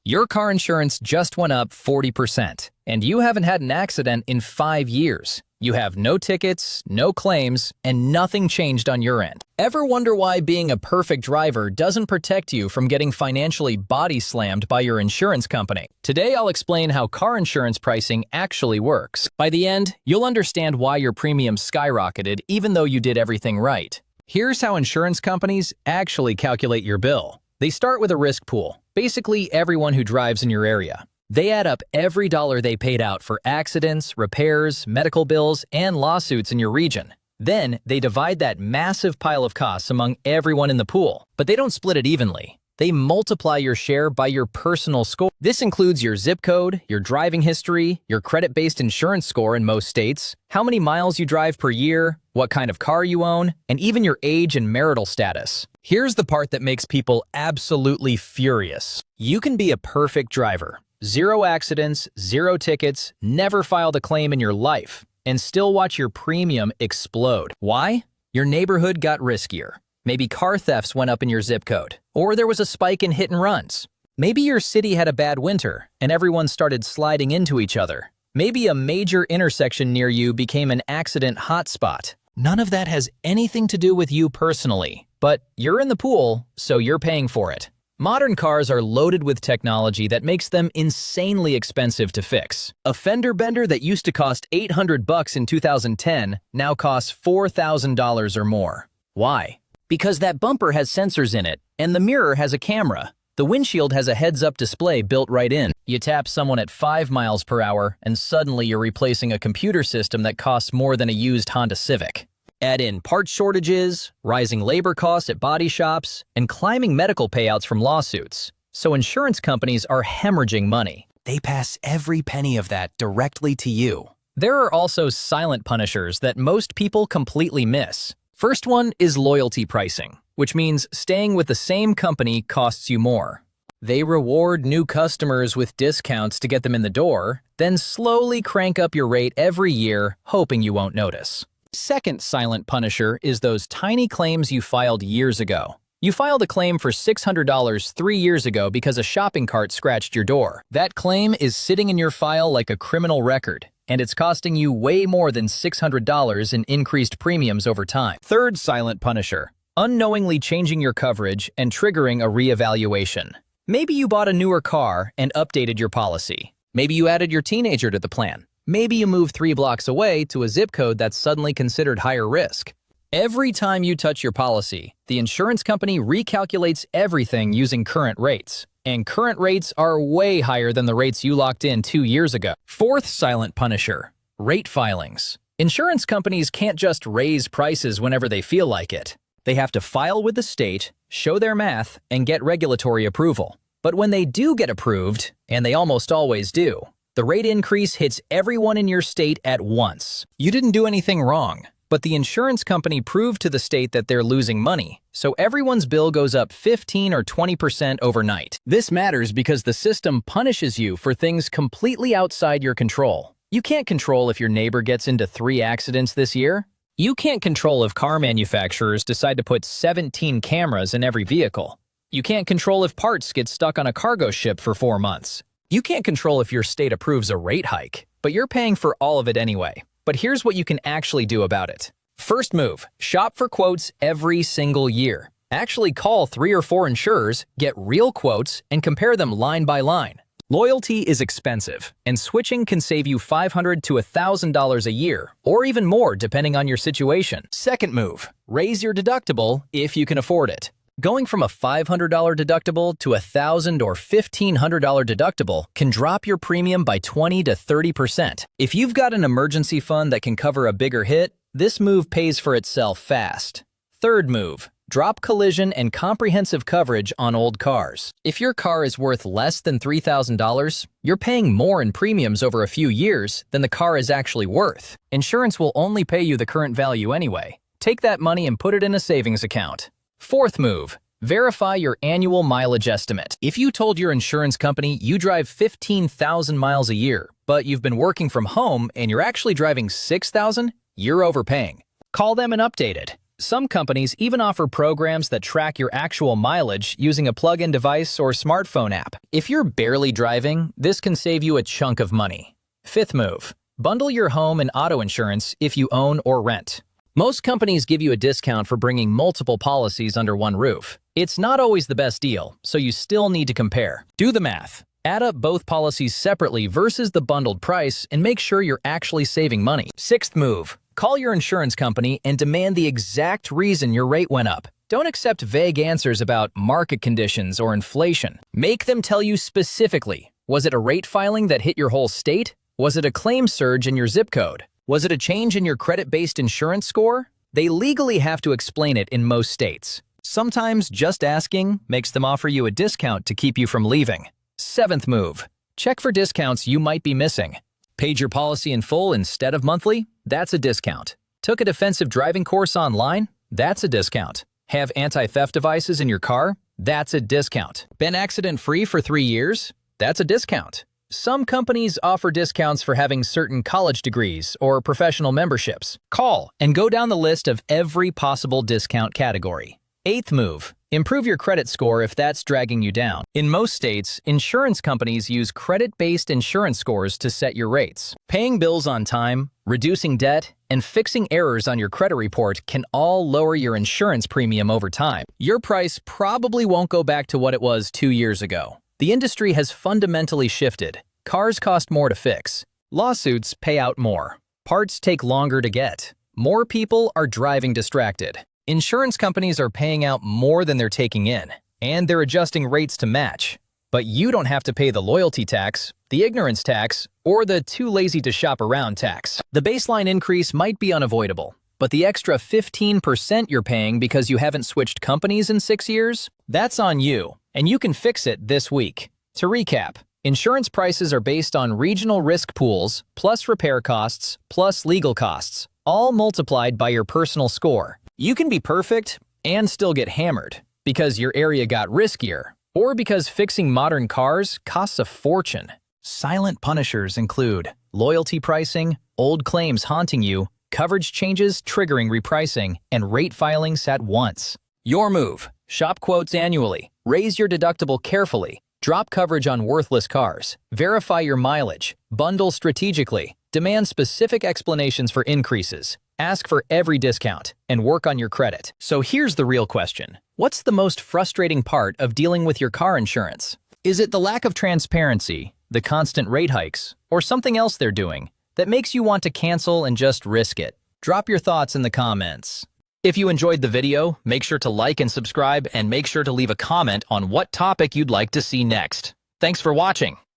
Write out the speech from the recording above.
Your car insurance just went up 40%, and you haven't had an accident in 5 years. You have no tickets, no claims, and nothing changed on your end. Ever wonder why being a perfect driver doesn't protect you from getting financially body slammed by your insurance company? Today, I'll explain how car insurance pricing actually works. By the end, you'll understand why your premium skyrocketed even though you did everything right. Here's how insurance companies actually calculate your bill. They start with a risk pool, basically everyone who drives in your area. They add up every dollar they paid out for accidents, repairs, medical bills, and lawsuits in your region. Then, they divide that massive pile of costs among everyone in the pool. But they don't split it evenly. They multiply your share by your personal score. This includes your zip code, your driving history, your credit-based insurance score in most states, how many miles you drive per year, what kind of car you own, and even your age and marital status. Here's the part that makes people absolutely furious. You can be a perfect driver. 0 accidents, 0 tickets, never filed a claim in your life, and still watch your premium explode. Why? Your neighborhood got riskier. Maybe car thefts went up in your zip code, or there was a spike in hit and runs. Maybe your city had a bad winter, and everyone started sliding into each other. Maybe a major intersection near you became an accident hotspot. None of that has anything to do with you personally, but you're in the pool, so you're paying for it. Modern cars are loaded with technology that makes them insanely expensive to fix. A fender bender that used to cost $800 in 2010 now costs $4,000 or more. Why? Because that bumper has sensors in it, and the mirror has a camera. The windshield has a heads-up display built right in. You tap someone at 5 miles per hour, and suddenly you're replacing a computer system that costs more than a used Honda Civic. Add in part shortages, rising labor costs at body shops, and climbing medical payouts from lawsuits. So insurance companies are hemorrhaging money. They pass every penny of that directly to you. There are also silent punishers that most people completely miss. First one is loyalty pricing, which means staying with the same company costs you more. They reward new customers with discounts to get them in the door, then slowly crank up your rate every year, hoping you won't notice. Second silent punisher is those tiny claims you filed years ago. You filed a claim for $600 3 years ago because a shopping cart scratched your door. That claim is sitting in your file like a criminal record, and it's costing you way more than $600 in increased premiums over time. Third silent punisher, unknowingly changing your coverage and triggering a reevaluation. Maybe you bought a newer car and updated your policy. Maybe you added your teenager to the plan. Maybe you moved 3 blocks away to a zip code that's suddenly considered higher risk. Every time you touch your policy, the insurance company recalculates everything using current rates. And current rates are way higher than the rates you locked in 2 years ago. Fourth silent punisher, rate filings. Insurance companies can't just raise prices whenever they feel like it. They have to file with the state, show their math, and get regulatory approval. But when they do get approved, and they almost always do, the rate increase hits everyone in your state at once. You didn't do anything wrong, but the insurance company proved to the state that they're losing money, so everyone's bill goes up 15 or 20% overnight. This matters because the system punishes you for things completely outside your control. You can't control if your neighbor gets into 3 accidents this year. You can't control if car manufacturers decide to put 17 cameras in every vehicle. You can't control if parts get stuck on a cargo ship for 4 months. You can't control if your state approves a rate hike, but you're paying for all of it anyway. But here's what you can actually do about it. First move, shop for quotes every single year. Actually call 3 or 4 insurers, get real quotes, and compare them line by line. Loyalty is expensive, and switching can save you $500 to $1,000 a year, or even more depending on your situation. Second move, raise your deductible if you can afford it. Going from a $500 deductible to $1,000 or $1,500 deductible can drop your premium by 20 to 30%. If you've got an emergency fund that can cover a bigger hit, this move pays for itself fast. Third move, drop collision and comprehensive coverage on old cars. If your car is worth less than $3,000, you're paying more in premiums over a few years than the car is actually worth. Insurance will only pay you the current value anyway. Take that money and put it in a savings account. Fourth move, verify your annual mileage estimate. If you told your insurance company you drive 15,000 miles a year, but you've been working from home and you're actually driving 6,000, you're overpaying. Call them and update it. Some companies even offer programs that track your actual mileage using a plug-in device or smartphone app. If you're barely driving, this can save you a chunk of money. Fifth move, bundle your home and auto insurance if you own or rent. Most companies give you a discount for bringing multiple policies under one roof. It's not always the best deal, so you still need to compare. Do the math. Add up both policies separately versus the bundled price and make sure you're actually saving money. Sixth move, call your insurance company and demand the exact reason your rate went up. Don't accept vague answers about market conditions or inflation. Make them tell you specifically. Was it a rate filing that hit your whole state? Was it a claim surge in your zip code? Was it a change in your credit-based insurance score? They legally have to explain it in most states. Sometimes just asking makes them offer you a discount to keep you from leaving. Seventh move, check for discounts you might be missing. Paid your policy in full instead of monthly? That's a discount. Took a defensive driving course online? That's a discount. Have anti-theft devices in your car? That's a discount. Been accident-free for 3 years? That's a discount. Some companies offer discounts for having certain college degrees or professional memberships. Call and go down the list of every possible discount category. Eighth move, improve your credit score if that's dragging you down. In most states, insurance companies use credit-based insurance scores to set your rates. Paying bills on time, reducing debt, and fixing errors on your credit report can all lower your insurance premium over time. Your price probably won't go back to what it was 2 years ago. The industry has fundamentally shifted. Cars cost more to fix. Lawsuits pay out more. Parts take longer to get. More people are driving distracted. Insurance companies are paying out more than they're taking in, and they're adjusting rates to match. But you don't have to pay the loyalty tax, the ignorance tax, or the too lazy to shop around tax. The baseline increase might be unavoidable, but the extra 15% you're paying because you haven't switched companies in 6 years? That's on you, and you can fix it this week. To recap, insurance prices are based on regional risk pools, plus repair costs, plus legal costs, all multiplied by your personal score. You can be perfect and still get hammered because your area got riskier or because fixing modern cars costs a fortune. Silent punishers include loyalty pricing, old claims haunting you, coverage changes triggering repricing, and rate filings at once. Your move. Shop quotes annually. Raise your deductible carefully. Drop coverage on worthless cars. Verify your mileage. Bundle strategically. Demand specific explanations for increases. Ask for every discount and work on your credit. So here's the real question. What's the most frustrating part of dealing with your car insurance? Is it the lack of transparency, the constant rate hikes, or something else they're doing that makes you want to cancel and just risk it? Drop your thoughts in the comments. If you enjoyed the video, make sure to like and subscribe and make sure to leave a comment on what topic you'd like to see next. Thanks for watching.